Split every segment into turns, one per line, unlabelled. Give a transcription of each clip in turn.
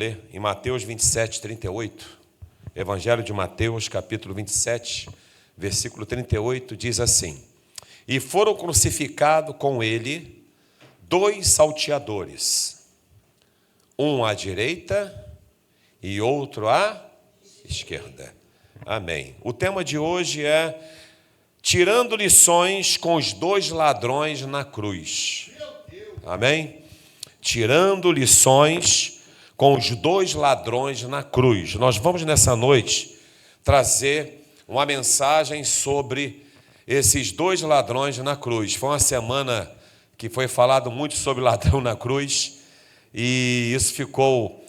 ler em Mateus 27, 38. Evangelho de Mateus, capítulo 27, versículo 38, diz assim: E foram crucificados com ele 2 salteadores, um à direita e outro à esquerda. Amém. O tema de hoje é tirando lições com os 2 ladrões na cruz. Amém? Tirando lições com os 2 ladrões na cruz. Nós vamos nessa noite trazer uma mensagem sobre esses 2 ladrões na cruz. Foi uma semana que foi falado muito sobre ladrão na cruz e isso ficou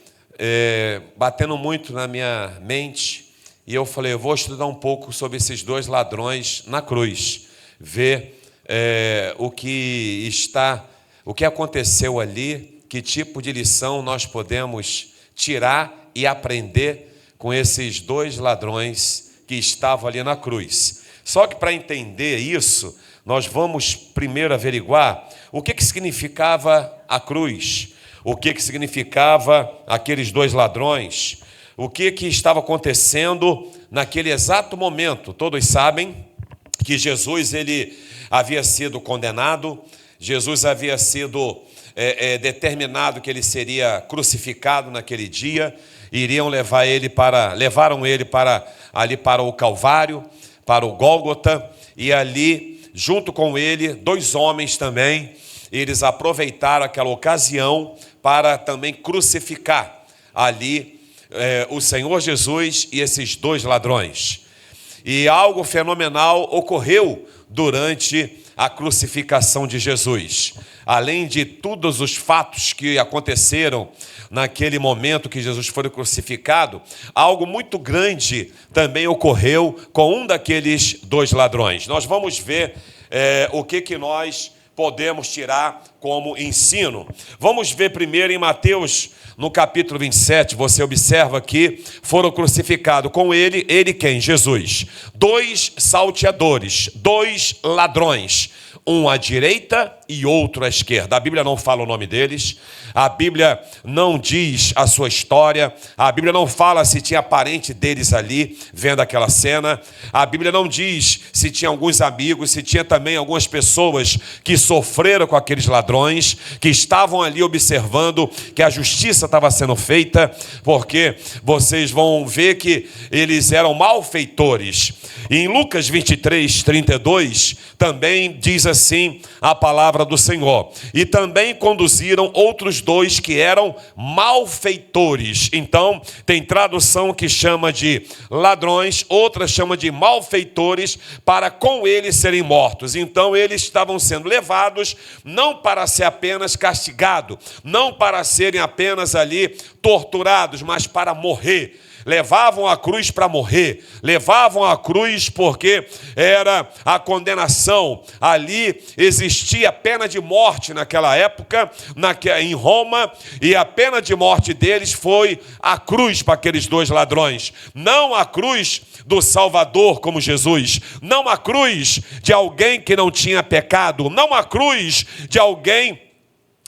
batendo muito na minha mente. E eu falei, eu vou estudar um pouco sobre esses 2 ladrões na cruz, ver o que aconteceu ali, que tipo de lição nós podemos tirar e aprender com esses 2 ladrões que estavam ali na cruz. Só que para entender isso, nós vamos primeiro averiguar o que significava a cruz, o que significava aqueles 2 ladrões, o que estava acontecendo naquele exato momento. Todos sabem que Jesus ele havia sido condenado, Jesus havia sido determinado que ele seria crucificado naquele dia, levaram ele para o Calvário, para o Gólgota, e ali, junto com ele, 2 homens também, eles aproveitaram aquela ocasião para também crucificar ali o Senhor Jesus e esses 2 ladrões. E algo fenomenal ocorreu durante a crucificação de Jesus. Além de todos os fatos que aconteceram naquele momento que Jesus foi crucificado, algo muito grande também ocorreu com um daqueles 2 ladrões. Nós vamos ver o que nós podemos tirar como ensino. Vamos ver primeiro em Mateus, no capítulo 27, você observa que foram crucificados com ele quem? Jesus. 2 salteadores, 2 ladrões, um à direita e outro à esquerda. A Bíblia não fala o nome deles, a Bíblia não diz a sua história, a Bíblia não fala se tinha parente deles ali vendo aquela cena, a Bíblia não diz se tinha alguns amigos, se tinha também algumas pessoas que sofreram com aqueles ladrões, que estavam ali observando que a justiça estava sendo feita, porque vocês vão ver que eles eram malfeitores. E em Lucas 23, 32, também diz assim a palavra do Senhor: e também conduziram outros 2 que eram malfeitores. Então, tem tradução que chama de ladrões, outra chama de malfeitores, para com eles serem mortos. Então, eles estavam sendo levados, não para ser apenas castigados, não para serem apenas ali torturados, mas para morrer. Levavam a cruz para morrer, levavam a cruz porque era a condenação. Ali existia a pena de morte naquela época, em Roma, e a pena de morte deles foi a cruz para aqueles 2 ladrões. Não a cruz do Salvador como Jesus, não a cruz de alguém que não tinha pecado, não a cruz de alguém,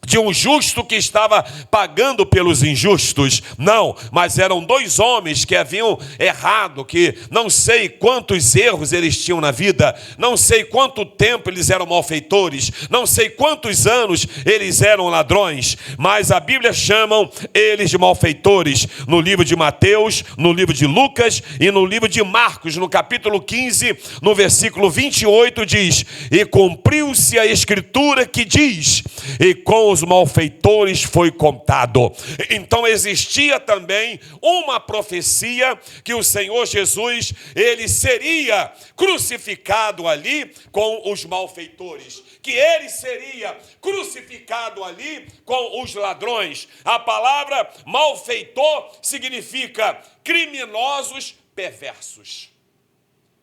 de um justo que estava pagando pelos injustos, não, mas eram 2 homens que haviam errado, que não sei quantos erros eles tinham na vida, não sei quanto tempo eles eram malfeitores, não sei quantos anos eles eram ladrões, mas a Bíblia chama eles de malfeitores, no livro de Mateus, no livro de Lucas e no livro de Marcos, no capítulo 15, no versículo 28, diz: e cumpriu-se a escritura que diz, e com os malfeitores foi contado. Então existia também uma profecia que o Senhor Jesus, ele seria crucificado ali com os malfeitores, que ele seria crucificado ali com os ladrões. A palavra malfeitor significa criminosos perversos.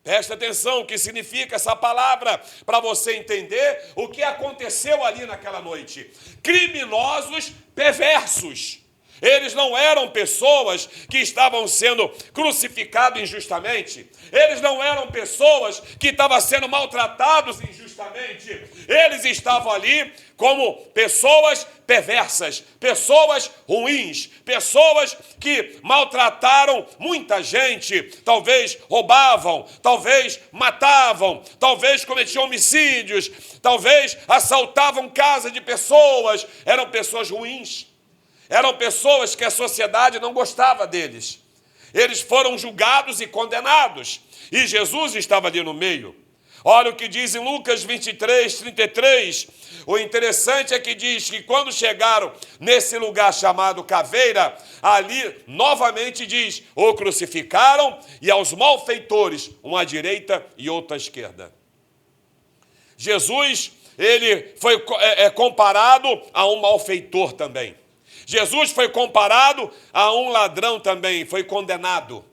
Presta atenção o que significa essa palavra, para você entender o que aconteceu ali naquela noite. Criminosos perversos. Eles não eram pessoas que estavam sendo crucificados injustamente. Eles não eram pessoas que estavam sendo maltratados injustamente. Eles estavam ali como pessoas perversas, pessoas ruins, pessoas que maltrataram muita gente. Talvez roubavam, talvez matavam, talvez cometiam homicídios, talvez assaltavam casa de pessoas. Eram pessoas ruins. Eram pessoas que a sociedade não gostava deles. Eles foram julgados e condenados. E Jesus estava ali no meio. Olha o que diz em Lucas 23, 33. O interessante é que diz que quando chegaram nesse lugar chamado Caveira, ali novamente diz, o crucificaram e aos malfeitores, uma à direita e outra à esquerda. Jesus, ele foi comparado a um malfeitor também. Jesus foi comparado a um ladrão também, foi condenado.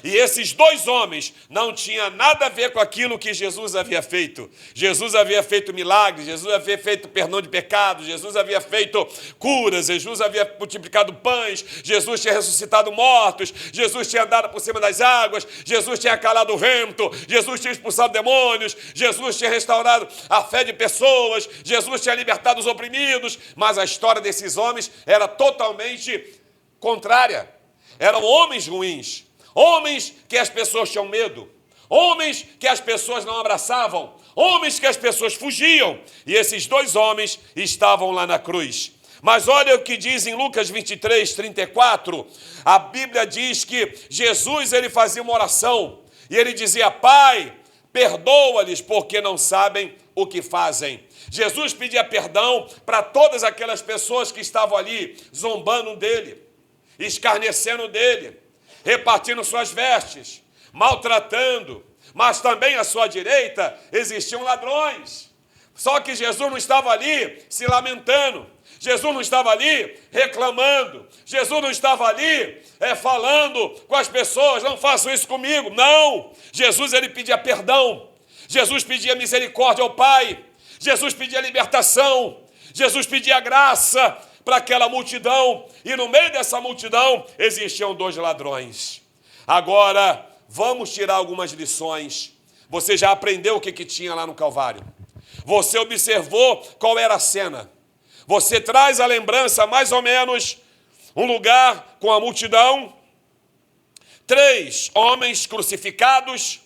E esses dois homens não tinham nada a ver com aquilo que Jesus havia feito. Jesus havia feito milagres, Jesus havia feito perdão de pecados, Jesus havia feito curas, Jesus havia multiplicado pães, Jesus tinha ressuscitado mortos, Jesus tinha andado por cima das águas, Jesus tinha calado o vento, Jesus tinha expulsado demônios, Jesus tinha restaurado a fé de pessoas, Jesus tinha libertado os oprimidos, mas a história desses homens era totalmente contrária. Eram homens ruins. Homens que as pessoas tinham medo, homens que as pessoas não abraçavam, homens que as pessoas fugiam. E esses dois homens estavam lá na cruz. Mas olha o que diz em Lucas 23, 34. A Bíblia diz que Jesus ele fazia uma oração e ele dizia, Pai, perdoa-lhes porque não sabem o que fazem. Jesus pedia perdão para todas aquelas pessoas que estavam ali zombando dele, escarnecendo dele, repartindo suas vestes, maltratando, mas também à sua direita existiam ladrões. Só que Jesus não estava ali se lamentando, Jesus não estava ali reclamando, Jesus não estava ali falando com as pessoas, não façam isso comigo. Não, Jesus ele pedia perdão, Jesus pedia misericórdia ao Pai, Jesus pedia libertação, Jesus pedia graça para aquela multidão, e no meio dessa multidão existiam dois ladrões. Agora, vamos tirar algumas lições. Você já aprendeu o que tinha lá no Calvário. Você observou qual era a cena. Você traz a lembrança, mais ou menos, um lugar com a multidão, 3 homens crucificados,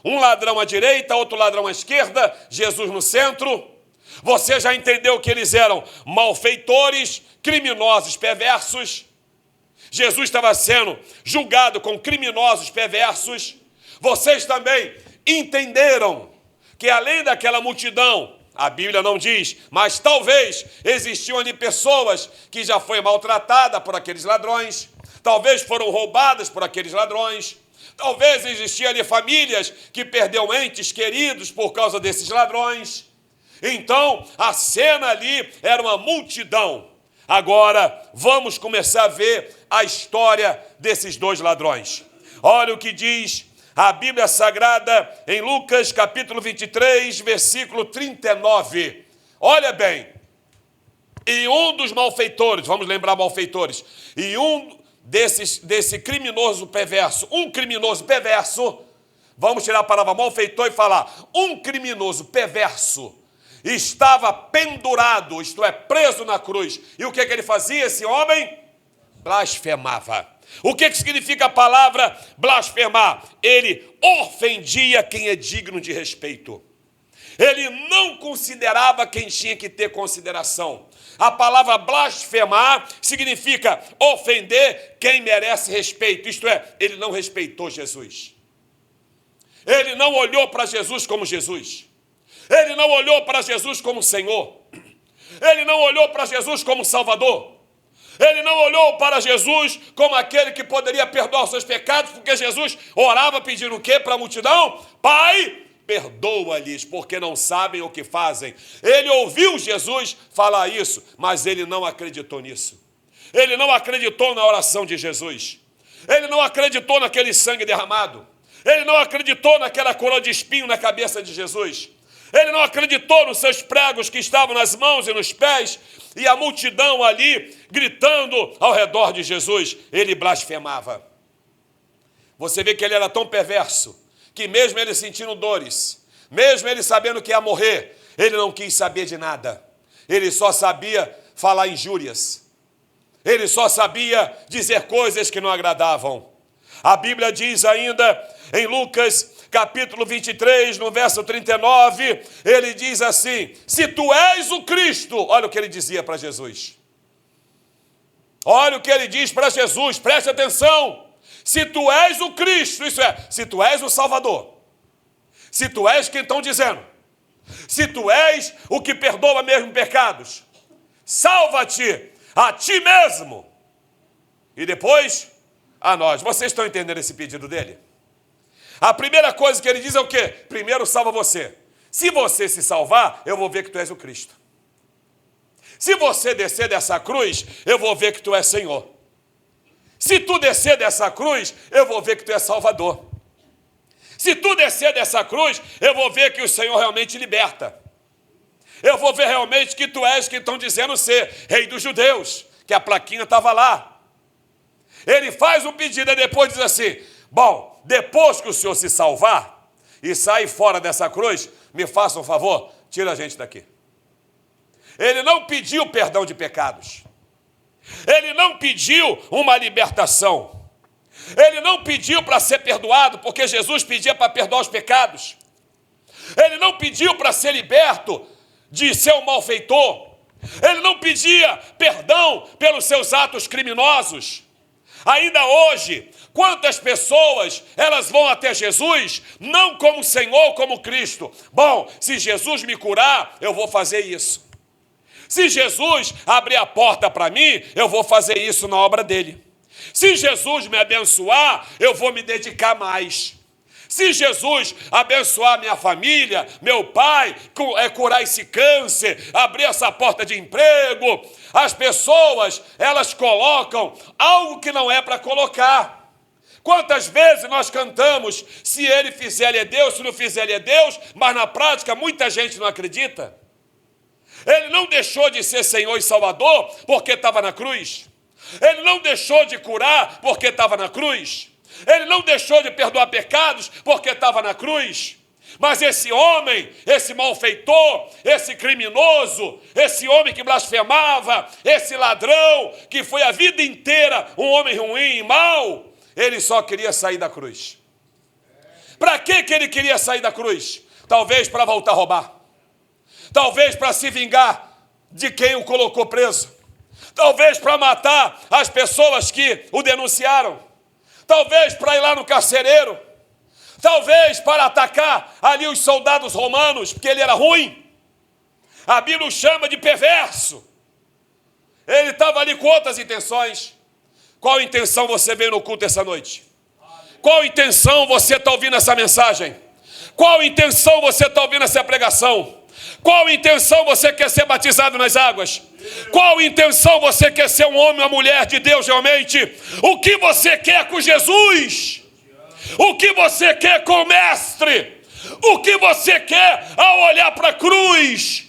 um ladrão à direita, outro ladrão à esquerda, Jesus no centro. Você já entendeu que eles eram malfeitores, criminosos, perversos. Jesus estava sendo julgado com criminosos, perversos. Vocês também entenderam que além daquela multidão, a Bíblia não diz, mas talvez existiam ali pessoas que já foram maltratadas por aqueles ladrões, talvez foram roubadas por aqueles ladrões, talvez existiam ali famílias que perderam entes queridos por causa desses ladrões. Então, a cena ali era uma multidão. Agora, vamos começar a ver a história desses dois ladrões. Olha o que diz a Bíblia Sagrada em Lucas, capítulo 23, versículo 39. Olha bem. E um dos malfeitores, vamos lembrar malfeitores, e um desse criminoso perverso, um criminoso perverso, vamos tirar a palavra malfeitor e falar, um criminoso perverso, estava pendurado, isto é, preso na cruz. E o que ele fazia, esse homem? Blasfemava. O que significa a palavra blasfemar? Ele ofendia quem é digno de respeito. Ele não considerava quem tinha que ter consideração. A palavra blasfemar significa ofender quem merece respeito. Isto é, ele não respeitou Jesus. Ele não olhou para Jesus como Jesus. Ele não olhou para Jesus como Senhor. Ele não olhou para Jesus como Salvador. Ele não olhou para Jesus como aquele que poderia perdoar os seus pecados, porque Jesus orava pedindo o quê para a multidão? Pai, perdoa-lhes, porque não sabem o que fazem. Ele ouviu Jesus falar isso, mas ele não acreditou nisso. Ele não acreditou na oração de Jesus. Ele não acreditou naquele sangue derramado. Ele não acreditou naquela coroa de espinho na cabeça de Jesus. Ele não acreditou nos seus pregos que estavam nas mãos e nos pés, e a multidão ali gritando ao redor de Jesus. Ele blasfemava. Você vê que ele era tão perverso, que mesmo ele sentindo dores, mesmo ele sabendo que ia morrer, ele não quis saber de nada. Ele só sabia falar injúrias. Ele só sabia dizer coisas que não agradavam. A Bíblia diz ainda em Lucas capítulo 23, no verso 39, ele diz assim: se tu és o Cristo, olha o que ele dizia para Jesus. Olha o que ele diz para Jesus, preste atenção. Se tu és o Cristo, isso é, se tu és o Salvador, se tu és quem estão dizendo, se tu és o que perdoa mesmo pecados, salva-te a ti mesmo e depois a nós. Vocês estão entendendo esse pedido dele? A primeira coisa que ele diz é o quê? Primeiro salva você. Se você se salvar, eu vou ver que tu és o Cristo. Se você descer dessa cruz, eu vou ver que tu és Senhor. Se tu descer dessa cruz, eu vou ver que tu és Salvador. Se tu descer dessa cruz, eu vou ver que o Senhor realmente liberta. Eu vou ver realmente que tu és quem estão dizendo ser Rei dos Judeus, que a plaquinha estava lá. Ele faz um pedido e depois diz assim: bom, depois que o Senhor se salvar e sair fora dessa cruz, me faça um favor, tira a gente daqui. Ele não pediu perdão de pecados. Ele não pediu uma libertação. Ele não pediu para ser perdoado, porque Jesus pedia para perdoar os pecados. Ele não pediu para ser liberto de ser um malfeitor. Ele não pedia perdão pelos seus atos criminosos. Ainda hoje, quantas pessoas elas vão até Jesus, não como Senhor, como Cristo. Bom, se Jesus me curar, eu vou fazer isso. Se Jesus abrir a porta para mim, eu vou fazer isso na obra dele. Se Jesus me abençoar, eu vou me dedicar mais. Se Jesus abençoar minha família, meu pai, curar esse câncer, abrir essa porta de emprego, as pessoas, elas colocam algo que não é para colocar. Quantas vezes nós cantamos, se ele fizer, ele é Deus, se não fizer, ele é Deus, mas na prática muita gente não acredita. Ele não deixou de ser Senhor e Salvador porque estava na cruz. Ele não deixou de curar porque estava na cruz. Ele não deixou de perdoar pecados porque estava na cruz. Mas esse homem, esse malfeitor, esse criminoso, esse homem que blasfemava, esse ladrão, que foi a vida inteira um homem ruim e mau, ele só queria sair da cruz. Para que ele queria sair da cruz? Talvez para voltar a roubar. Talvez para se vingar de quem o colocou preso. Talvez para matar as pessoas que o denunciaram. Talvez para ir lá no carcereiro. Talvez para atacar ali os soldados romanos, porque ele era ruim. A Bíblia o chama de perverso. Ele estava ali com outras intenções. Qual intenção você veio no culto essa noite? Qual intenção você está ouvindo essa mensagem? Qual intenção você está ouvindo essa pregação? Qual intenção você quer ser batizado nas águas? Qual intenção você quer ser um homem ou uma mulher de Deus realmente? O que você quer com Jesus? O que você quer com o Mestre? O que você quer ao olhar para a cruz?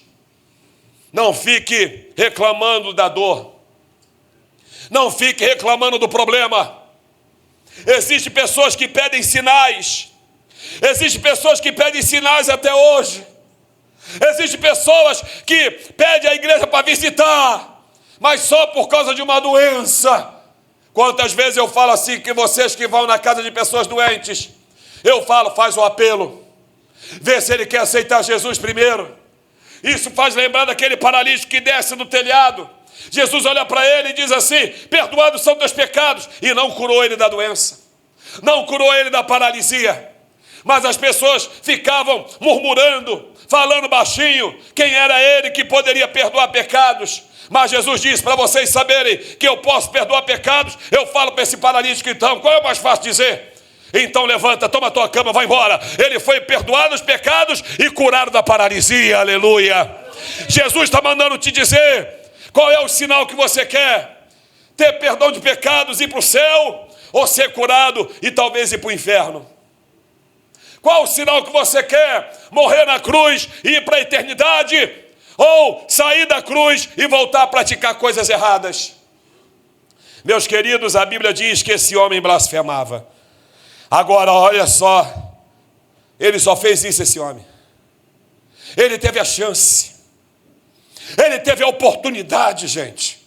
Não fique reclamando da dor. Não fique reclamando do problema. Existem pessoas que pedem sinais. Existem pessoas que pedem sinais até hoje. Existem pessoas que pedem a igreja para visitar, mas só por causa de uma doença. Quantas vezes eu falo assim, que vocês que vão na casa de pessoas doentes, eu falo, faz o apelo, vê se ele quer aceitar Jesus primeiro. Isso faz lembrar daquele paralítico que desce do telhado. Jesus olha para ele e diz assim: perdoados são teus pecados, e não curou ele da doença, não curou ele da paralisia. Mas as pessoas ficavam murmurando, falando baixinho, quem era ele que poderia perdoar pecados. Mas Jesus disse, para vocês saberem que eu posso perdoar pecados, eu falo para esse paralítico então, qual é o mais fácil dizer? Então levanta, toma a tua cama, vai embora. Ele foi perdoado os pecados e curado da paralisia, aleluia. Jesus está mandando te dizer, qual é o sinal que você quer? Ter perdão de pecados e ir para o céu, ou ser curado e talvez ir para o inferno? Qual o sinal que você quer? Morrer na cruz e ir para a eternidade? Ou sair da cruz e voltar a praticar coisas erradas? Meus queridos, a Bíblia diz que esse homem blasfemava. Agora, olha só, ele só fez isso, esse homem. Ele teve a chance. Ele teve a oportunidade, gente.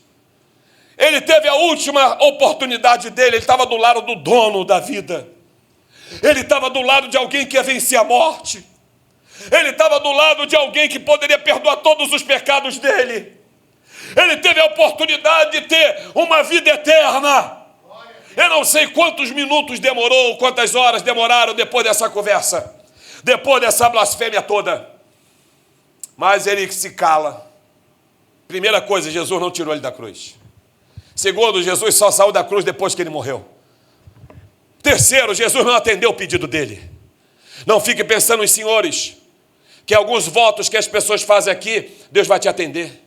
Ele teve a última oportunidade dele. Ele estava do lado do dono da vida. Ele estava do lado de alguém que ia vencer a morte. Ele estava do lado de alguém que poderia perdoar todos os pecados dele. Ele teve a oportunidade de ter uma vida eterna. Eu não sei quantos minutos demorou, quantas horas demoraram depois dessa conversa, depois dessa blasfêmia toda. Mas ele se cala. Primeira coisa, Jesus não tirou ele da cruz. Segundo, Jesus só saiu da cruz depois que ele morreu. Terceiro, Jesus não atendeu o pedido dele. Não fique pensando, os senhores, que alguns votos que as pessoas fazem aqui, Deus vai te atender.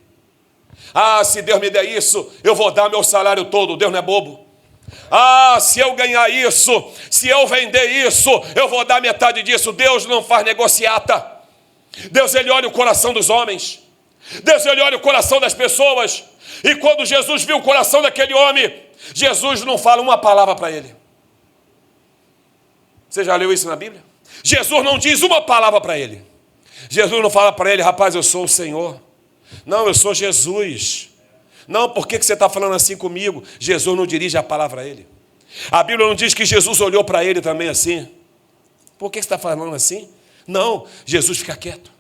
Ah, se Deus me der isso, eu vou dar meu salário todo. Deus não é bobo. Ah, se eu ganhar isso, se eu vender isso, eu vou dar metade disso. Deus não faz negociata. Deus, ele olha o coração dos homens. Deus, ele olha o coração das pessoas. E quando Jesus viu o coração daquele homem, Jesus não fala uma palavra para ele. Você já leu isso na Bíblia? Jesus não diz uma palavra para ele. Jesus não fala para ele, rapaz, eu sou o Senhor. Não, eu sou Jesus. Não, por que você está falando assim comigo? Jesus não dirige a palavra a ele. A Bíblia não diz que Jesus olhou para ele também assim. Por que você está falando assim? Não, Jesus fica quieto.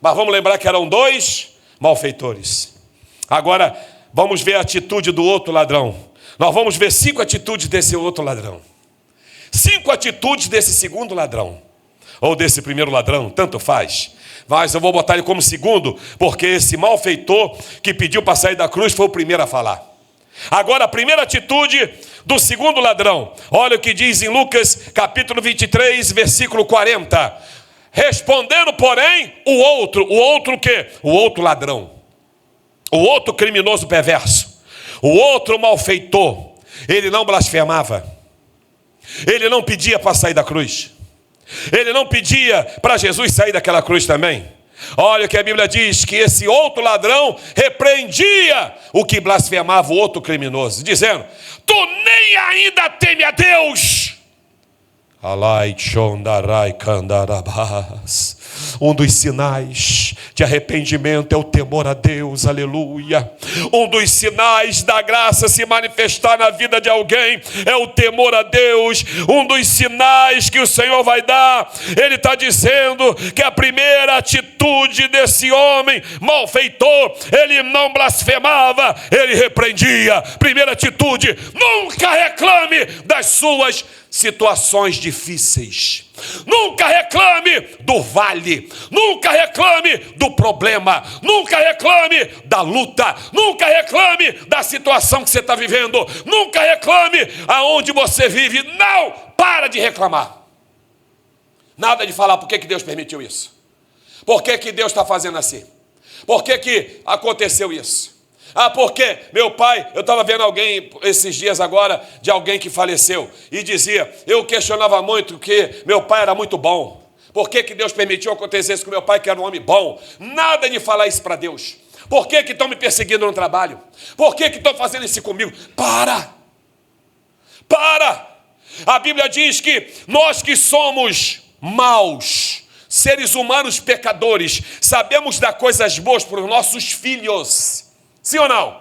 Mas vamos lembrar que eram dois malfeitores. Agora, vamos ver a atitude do outro ladrão. Nós vamos ver 5 atitudes desse outro ladrão. 5 atitudes desse segundo ladrão. Ou desse primeiro ladrão, tanto faz. Mas eu vou botar ele como segundo, porque esse malfeitor que pediu para sair da cruz foi o primeiro a falar. Agora, a primeira atitude do segundo ladrão. Olha o que diz em Lucas, capítulo 23, versículo 40. Respondendo, porém, o outro o quê? O outro ladrão. O outro criminoso perverso. O outro malfeitor. Ele não blasfemava. Ele não pedia para sair da cruz. Ele não pedia para Jesus sair daquela cruz também. Olha o que a Bíblia diz, que esse outro ladrão repreendia o que blasfemava o outro criminoso, dizendo, tu nem ainda teme a Deus. Um dos sinais de arrependimento é o temor a Deus, aleluia. Um dos sinais da graça se manifestar na vida de alguém é o temor a Deus. Um dos sinais que o Senhor vai dar, ele está dizendo que a primeira atitude desse homem malfeitor, ele não blasfemava, ele repreendia. Primeira atitude, nunca reclame das suas situações difíceis. Nunca reclame do vale. Nunca reclame do problema. Nunca reclame da luta. Nunca reclame da situação que você está vivendo. Nunca reclame aonde você vive. Não, para de reclamar. Nada de falar por que Deus permitiu isso. Por que Deus está fazendo assim? Por que aconteceu isso? Ah, porque meu pai, eu estava vendo alguém esses dias agora, de alguém que faleceu, e dizia, eu questionava muito que meu pai era muito bom. Por que Deus permitiu acontecer isso com meu pai, que era um homem bom? Nada de falar isso para Deus. Por que estão me perseguindo no trabalho? Por que estão fazendo isso comigo? Para! A Bíblia diz que nós que somos maus, seres humanos pecadores, sabemos dar coisas boas para os nossos filhos. Sim ou não?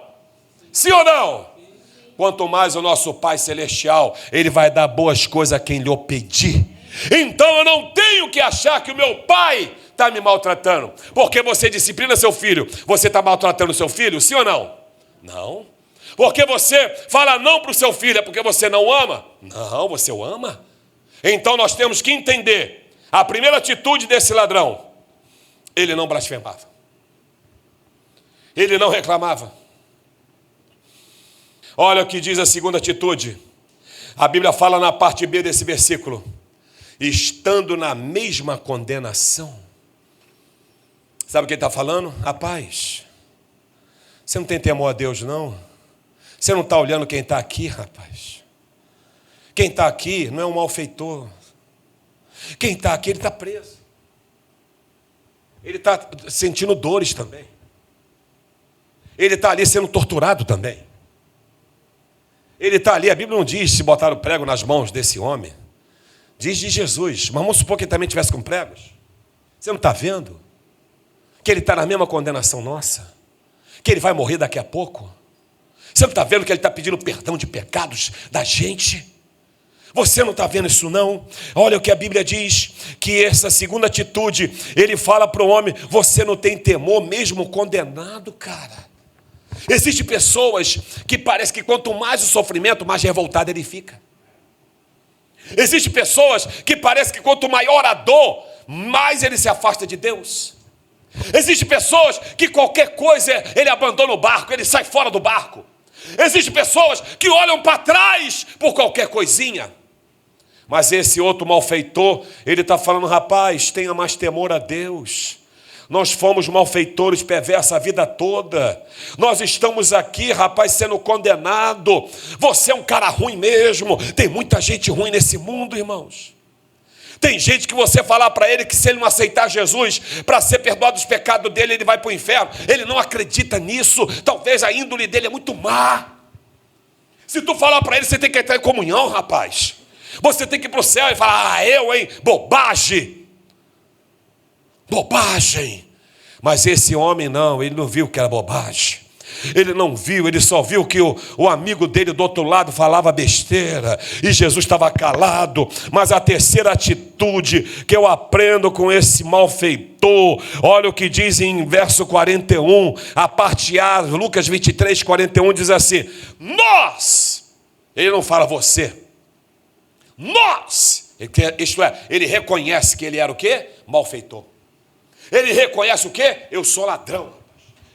Sim ou não? Quanto mais o nosso Pai Celestial, ele vai dar boas coisas a quem lhe pedir. Então eu não tenho que achar que o meu pai está me maltratando. Porque você disciplina seu filho, você está maltratando seu filho? Sim ou não? Não. Porque você fala não para o seu filho, é porque você não ama? Não, você o ama. Então nós temos que entender a primeira atitude desse ladrão. Ele não blasfemava. Ele não reclamava. Olha o que diz a segunda atitude. A Bíblia fala na parte B desse versículo. Estando na mesma condenação. Sabe o que ele está falando? Rapaz, você não tem temor a Deus, não? Você não está olhando quem está aqui, rapaz? Quem está aqui não é um malfeitor. Quem está aqui, ele está preso. Ele está sentindo dores também. Ele está ali sendo torturado também. Ele está ali, a Bíblia não diz se botaram prego nas mãos desse homem. Diz de Jesus, mas vamos supor que ele também tivesse com pregos. Você não está vendo? Que ele está na mesma condenação nossa? Que ele vai morrer daqui a pouco? Você não está vendo que ele está pedindo perdão de pecados da gente? Você não está vendo isso não? Olha o que a Bíblia diz, que essa segunda atitude, ele fala para o homem, você não tem temor mesmo condenado, cara. Existem pessoas que parece que quanto mais o sofrimento, mais revoltado ele fica. Existem pessoas que parece que quanto maior a dor, mais ele se afasta de Deus. Existem pessoas que qualquer coisa ele abandona o barco, ele sai fora do barco. Existem pessoas que olham para trás por qualquer coisinha. Mas esse outro malfeitor, ele está falando, rapaz, tenha mais temor a Deus. Nós fomos malfeitores perversos a vida toda. Nós estamos aqui, rapaz, sendo condenado. Você é um cara ruim mesmo. Tem muita gente ruim nesse mundo, irmãos. Tem gente que você falar para ele que se ele não aceitar Jesus para ser perdoado dos pecados dele, ele vai para o inferno. Ele não acredita nisso. Talvez a índole dele é muito má. Se tu falar para ele, você tem que entrar em comunhão, rapaz. Você tem que ir para o céu e falar, hein? Bobagem. Bobagem. Mas esse homem não, ele não viu que era bobagem. Ele não viu, ele só viu que o amigo dele do outro lado falava besteira e Jesus estava calado. Mas a terceira atitude que eu aprendo com esse malfeitor, olha o que diz em verso 41, a parte A, Lucas 23, 41, diz assim, nós, ele não fala você, nós, isto é, ele reconhece que ele era o quê? Malfeitor. Ele reconhece o quê? Eu sou ladrão,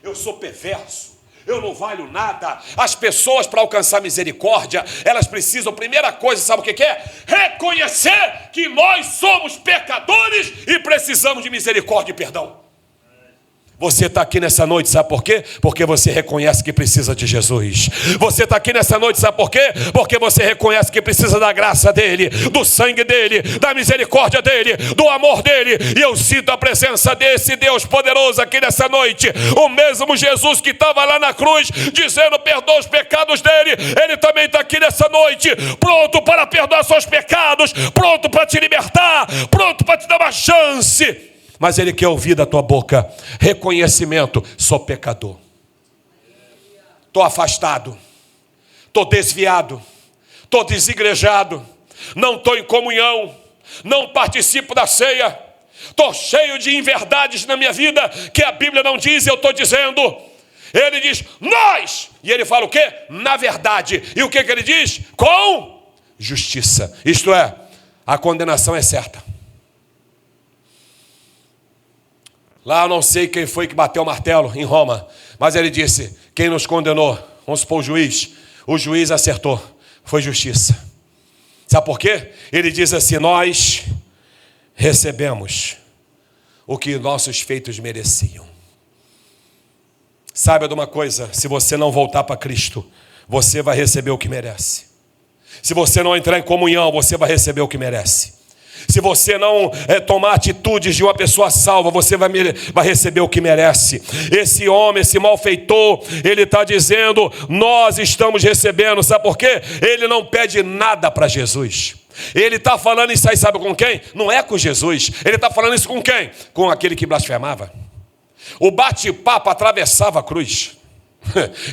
eu sou perverso, eu não valho nada. As pessoas, para alcançar misericórdia, elas precisam, primeira coisa, sabe o que é? Reconhecer que nós somos pecadores e precisamos de misericórdia e perdão. Você está aqui nessa noite, sabe por quê? Porque você reconhece que precisa de Jesus. Você está aqui nessa noite, sabe por quê? Porque você reconhece que precisa da graça dele, do sangue dele, da misericórdia dele, do amor dele. E eu sinto a presença desse Deus poderoso aqui nessa noite. O mesmo Jesus que estava lá na cruz, dizendo perdoa os pecados dele, ele também está aqui nessa noite, pronto para perdoar seus pecados, pronto para te libertar, pronto para te dar uma chance. Mas ele quer ouvir da tua boca reconhecimento, sou pecador. Estou afastado, estou desviado, estou desigrejado, não estou em comunhão, não participo da ceia, estou cheio de inverdades na minha vida, que a Bíblia não diz, eu estou dizendo. Ele diz, nós, e ele fala o quê? Na verdade. E o que ele diz? Com justiça. Isto é, a condenação é certa. Lá eu não sei quem foi que bateu o martelo em Roma, mas ele disse, quem nos condenou? Vamos supor o juiz acertou, foi justiça. Sabe por quê? Ele diz assim, nós recebemos o que nossos feitos mereciam. Saiba de uma coisa, se você não voltar para Cristo, você vai receber o que merece. Se você não entrar em comunhão, você vai receber o que merece. Se você não tomar atitudes de uma pessoa salva, você vai receber o que merece. Esse homem, esse malfeitor, ele está dizendo, nós estamos recebendo, sabe por quê? Ele não pede nada para Jesus. Ele está falando isso aí, sabe com quem? Não é com Jesus. Ele está falando isso com quem? Com aquele que blasfemava. O bate-papo atravessava a cruz.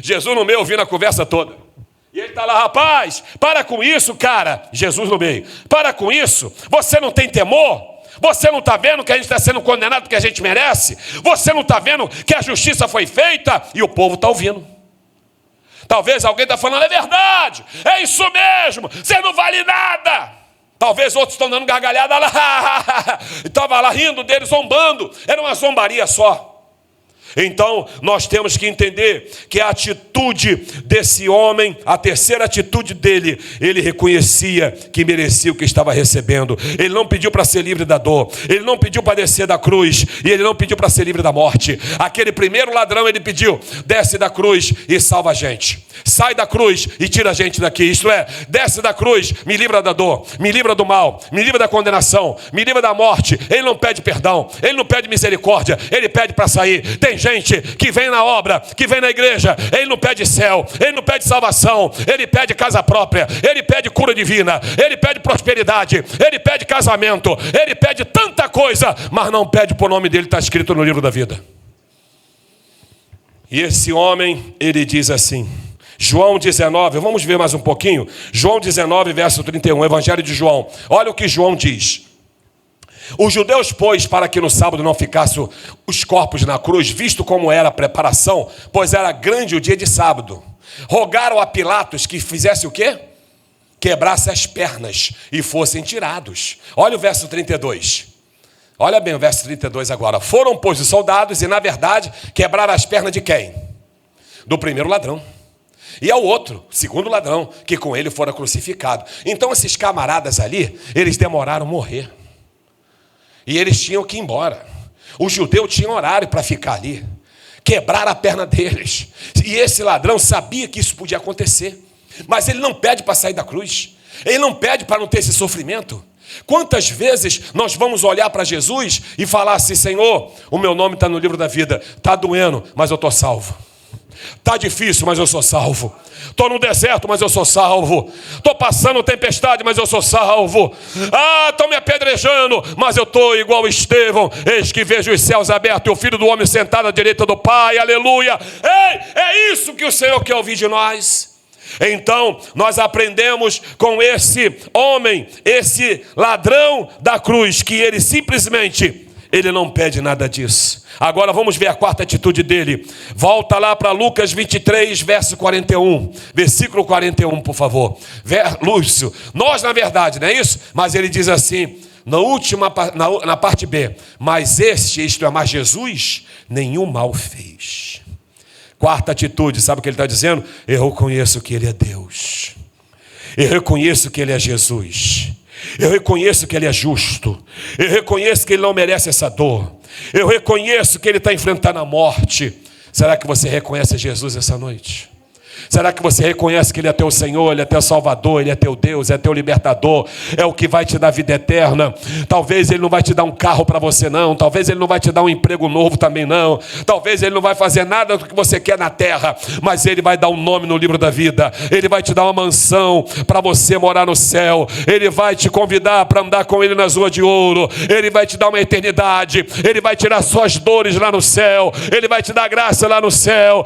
Jesus no meio ouvindo a conversa toda. E ele está lá, rapaz, para com isso, cara. Jesus no meio, para com isso. Você não tem temor? Você não está vendo que a gente está sendo condenado porque a gente merece? Você não está vendo que a justiça foi feita? E o povo está ouvindo. Talvez alguém está falando, é verdade, é isso mesmo, você não vale nada. Talvez outros estão dando gargalhada lá. Estava lá rindo dele, zombando. Era uma zombaria só. Então, nós temos que entender que a atitude desse homem, a terceira atitude dele, ele reconhecia que merecia o que estava recebendo. Ele não pediu para ser livre da dor, ele não pediu para descer da cruz, e ele não pediu para ser livre da morte. Aquele primeiro ladrão, ele pediu: desce da cruz e salva a gente. Sai da cruz e tira a gente daqui. Isto é, desce da cruz, me livra da dor, me livra do mal, me livra da condenação, me livra da morte. Ele não pede perdão, ele não pede misericórdia, ele pede para sair. Tem gente que vem na obra, que vem na igreja, ele não pede céu, ele não pede salvação, ele pede casa própria, ele pede cura divina, ele pede prosperidade, ele pede casamento, ele pede tanta coisa, mas não pede por nome dele, está escrito no livro da vida. E esse homem, ele diz assim, João 19, vamos ver mais um pouquinho, João 19, verso 31, Evangelho de João. Olha o que João diz: os judeus, pois, para que no sábado não ficassem os corpos na cruz, visto como era a preparação, pois era grande o dia de sábado, rogaram a Pilatos que fizesse o quê? Quebrasse as pernas e fossem tirados. Olha o verso 32. Olha bem o verso 32 agora. Foram, pois, os soldados e, na verdade, quebraram as pernas de quem? Do primeiro ladrão. E ao outro, segundo ladrão, que com ele fora crucificado. Então esses camaradas ali, eles demoraram a morrer. E eles tinham que ir embora. Os judeus tinham horário para ficar ali. Quebraram a perna deles. E esse ladrão sabia que isso podia acontecer. Mas ele não pede para sair da cruz. Ele não pede para não ter esse sofrimento. Quantas vezes nós vamos olhar para Jesus e falar assim: Senhor, o meu nome está no livro da vida. Está doendo, mas eu estou salvo. Está difícil, mas eu sou salvo. Estou no deserto, mas eu sou salvo. Estou passando tempestade, mas eu sou salvo. Estão me apedrejando, mas eu estou igual Estevão. Eis que vejo os céus abertos e o Filho do Homem sentado à direita do Pai. Aleluia. Ei, é isso que o Senhor quer ouvir de nós. Então, nós aprendemos com esse homem, esse ladrão da cruz, que ele simplesmente, ele não pede nada disso. Agora vamos ver a quarta atitude dele. Volta lá para Lucas 23, verso 41. Versículo 41, por favor. Lúcio, nós na verdade, não é isso? Mas ele diz assim, na parte B: mas isto é, mas Jesus, nenhum mal fez. Quarta atitude, sabe o que ele está dizendo? Eu reconheço que ele é Deus. Eu reconheço que ele é Jesus. Eu reconheço que ele é justo. Eu reconheço que ele não merece essa dor. Eu reconheço que ele está enfrentando a morte. Será que você reconhece Jesus essa noite? Será que você reconhece que ele é teu Senhor, ele é teu Salvador, ele é teu Deus, é teu libertador, é o que vai te dar vida eterna? Talvez ele não vai te dar um carro para você não, talvez ele não vai te dar um emprego novo também não, talvez ele não vai fazer nada do que você quer na terra, mas ele vai dar um nome no livro da vida, ele vai te dar uma mansão para você morar no céu, ele vai te convidar para andar com ele nas ruas de ouro, ele vai te dar uma eternidade, ele vai tirar suas dores lá no céu, ele vai te dar graça lá no céu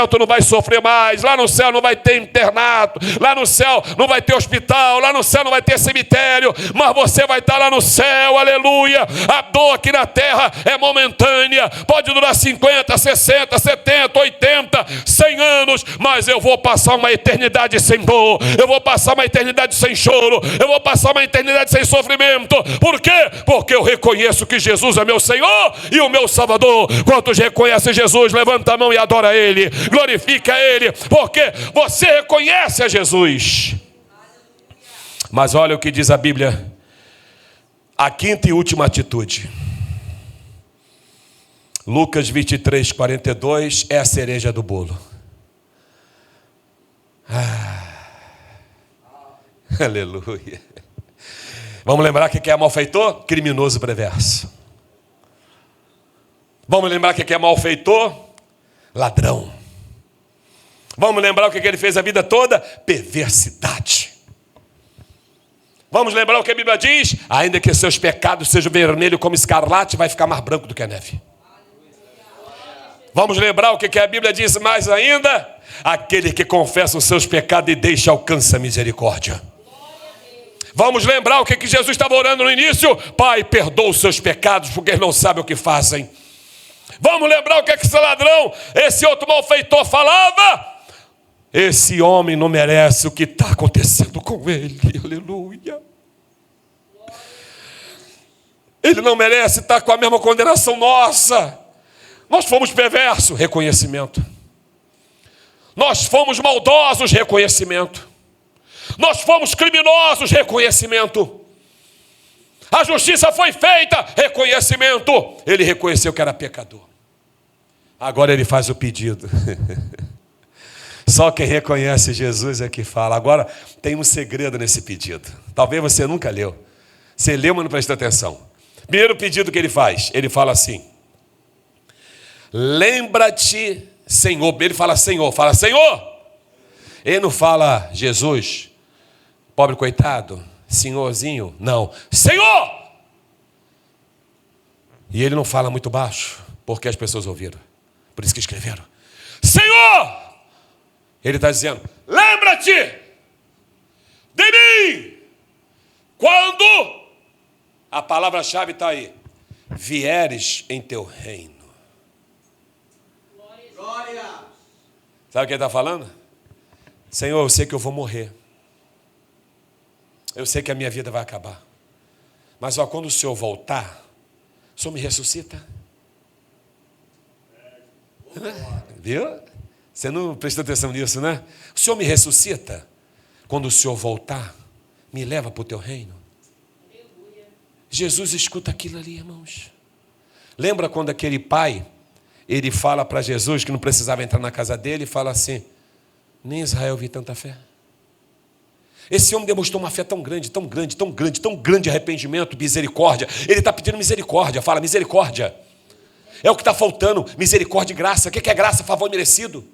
tu não vai sofrer mais, lá no céu não vai ter internato, lá no céu não vai ter hospital, lá no céu não vai ter cemitério, mas você vai estar lá no céu, aleluia. A dor aqui na terra é momentânea, pode durar 50, 60, 70, 80, 100 anos, mas eu vou passar uma eternidade sem dor, eu vou passar uma eternidade sem choro, eu vou passar uma eternidade sem sofrimento. Por quê? Porque eu reconheço que Jesus é meu Senhor e o meu Salvador. Quantos reconhecem Jesus? Levanta a mão e adora Ele, glorifica Ele, porque você reconhece a Jesus. Mas olha o que diz a Bíblia, a quinta e última atitude. Lucas 23, 42 é a cereja do bolo. Aleluia. Vamos lembrar o que é malfeitor? Criminoso perverso. Vamos lembrar o que é malfeitor? Ladrão. Vamos lembrar o que ele fez a vida toda? Perversidade. Vamos lembrar o que a Bíblia diz? Ainda que seus pecados sejam vermelhos como escarlate, vai ficar mais branco do que a neve. Vamos lembrar o que a Bíblia diz mais ainda? Aquele que confessa os seus pecados e deixa alcança a misericórdia. Vamos lembrar o que Jesus estava orando no início? Pai, perdoa os seus pecados, porque eles não sabem o que fazem. Vamos lembrar o que esse ladrão, esse outro malfeitor falava? Esse homem não merece o que está acontecendo com ele. Aleluia. Ele não merece estar com a mesma condenação nossa. Nós fomos perversos, reconhecimento. Nós fomos maldosos, reconhecimento. Nós fomos criminosos, reconhecimento. A justiça foi feita, reconhecimento. Ele reconheceu que era pecador. Agora ele faz o pedido. Só quem reconhece Jesus é que fala. Agora tem um segredo nesse pedido. Talvez você nunca leu. Você leu, mas não prestou atenção. Primeiro pedido que ele faz, ele fala assim: lembra-te, Senhor. Ele fala Senhor, Senhor. Ele não fala Jesus, pobre coitado, senhorzinho, não, Senhor. E ele não fala muito baixo, porque as pessoas ouviram. Por isso que escreveram Senhor. Ele está dizendo: lembra-te de mim quando, a palavra-chave está aí, vieres em teu reino. Glória. Sabe o que ele está falando? Senhor, eu sei que eu vou morrer. Eu sei que a minha vida vai acabar. Mas quando o Senhor voltar, o Senhor me ressuscita. Viu? Você não prestou atenção nisso, né? O Senhor me ressuscita. Quando o Senhor voltar, me leva para o teu reino. Jesus escuta aquilo ali, irmãos. Lembra quando aquele pai, ele fala para Jesus que não precisava entrar na casa dele e fala assim: nem Israel vi tanta fé. Esse homem demonstrou uma fé tão grande, tão grande, tão grande, tão grande, arrependimento, misericórdia. Ele está pedindo misericórdia, fala misericórdia. É o que está faltando, misericórdia e graça. O que é graça? Favor merecido.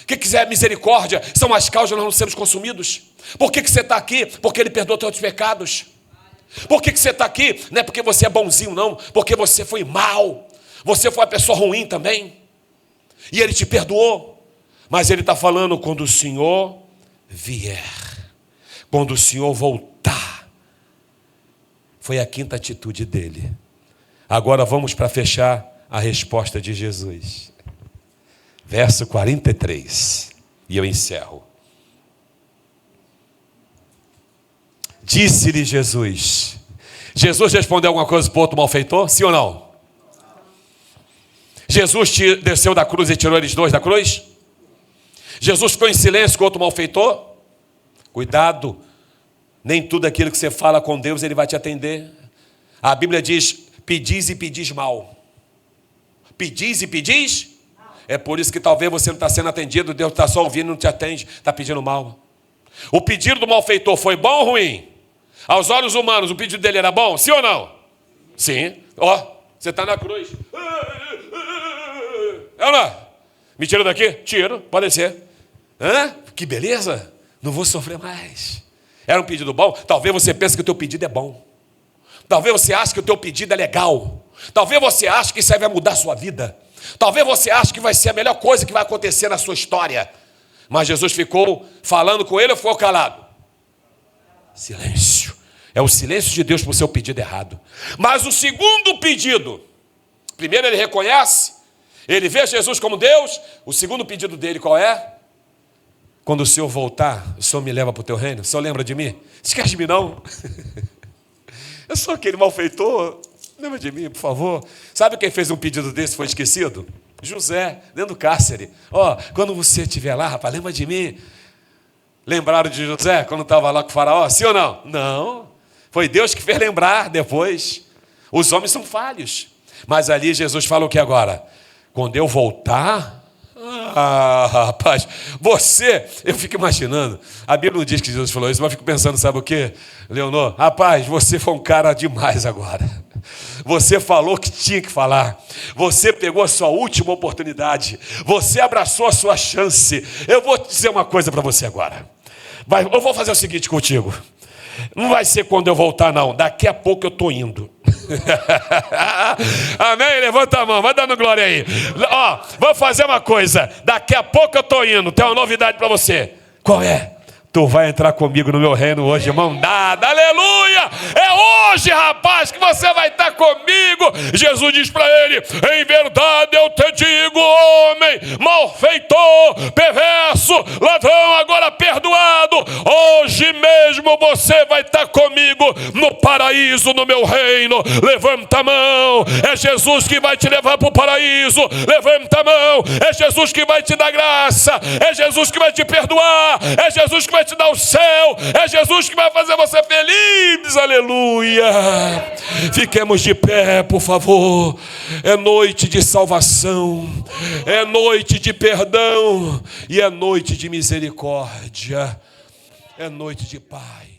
O que é misericórdia? São as causas de nós não sermos consumidos. Por que você está aqui? Porque Ele perdoou teus pecados. Por que você está aqui? Não é porque você é bonzinho, não. Porque você foi mal. Você foi uma pessoa ruim também. E Ele te perdoou. Mas Ele está falando quando o Senhor vier. Quando o Senhor voltar. Foi a quinta atitude dele. Agora vamos para fechar a resposta de Jesus. Verso 43. E eu encerro. Disse-lhe Jesus. Jesus respondeu alguma coisa para o outro malfeitor? Sim ou não? Jesus desceu da cruz e tirou eles dois da cruz? Jesus ficou em silêncio com o outro malfeitor? Cuidado, nem tudo aquilo que você fala com Deus Ele vai te atender. A Bíblia diz: pedis e pedis mal. Pedis e pedis? É por isso que talvez você não está sendo atendido. Deus está só ouvindo e não te atende. Está pedindo mal. O pedido do malfeitor foi bom ou ruim? Aos olhos humanos, o pedido dele era bom? Sim ou não? Sim. Você está na cruz. É ou não? Me tira daqui? Tiro, pode ser. Que beleza. Não vou sofrer mais. Era um pedido bom? Talvez você pense que o teu pedido é bom. Talvez você ache que o teu pedido é legal. Talvez você ache que isso aí vai mudar a sua vida. Talvez você ache que vai ser a melhor coisa que vai acontecer na sua história. Mas Jesus ficou falando com ele ou ficou calado? Silêncio. É o silêncio de Deus para o seu pedido errado. Mas o segundo pedido, primeiro ele reconhece, ele vê Jesus como Deus. O segundo pedido dele qual é? Quando o Senhor voltar, o Senhor me leva para o teu reino. O Senhor lembra de mim? Esquece de mim não. Eu sou aquele malfeitor. Lembra de mim, por favor. Sabe quem fez um pedido desse e foi esquecido? José, dentro do cárcere. Quando você estiver lá, rapaz, lembra de mim. Lembraram de José quando estava lá com o faraó? Sim ou não? Não. Foi Deus que fez lembrar depois. Os homens são falhos. Mas ali Jesus fala o que agora? Quando eu voltar... rapaz, eu fico imaginando, a Bíblia não diz que Jesus falou isso, mas eu fico pensando, sabe o que, Leonor? Rapaz, você foi um cara demais agora. Você falou o que tinha que falar. Você pegou a sua última oportunidade. Você abraçou a sua chance. Eu vou dizer uma coisa para você agora. Eu vou fazer o seguinte contigo. Não vai ser quando eu voltar, não. Daqui a pouco eu estou indo. Amém? Levanta a mão, vai dando glória aí. Vou fazer uma coisa. Daqui a pouco eu estou indo. Tem uma novidade para você. Qual é? Tu vai entrar comigo no meu reino hoje, mão dada, aleluia! É hoje, rapaz, que você vai estar comigo. Jesus diz para ele: em verdade eu te digo, homem, malfeitor, perverso, ladrão, agora perdoado, hoje mesmo você vai estar comigo no paraíso, no meu reino. Levanta a mão, é Jesus que vai te levar para o paraíso. Levanta a mão, é Jesus que vai te dar graça, é Jesus que vai te perdoar, é Jesus que vai te dar o céu, é Jesus que vai fazer você feliz, aleluia. Fiquemos de pé, por favor. É noite de salvação, é noite de perdão e é noite de misericórdia, é noite de paz.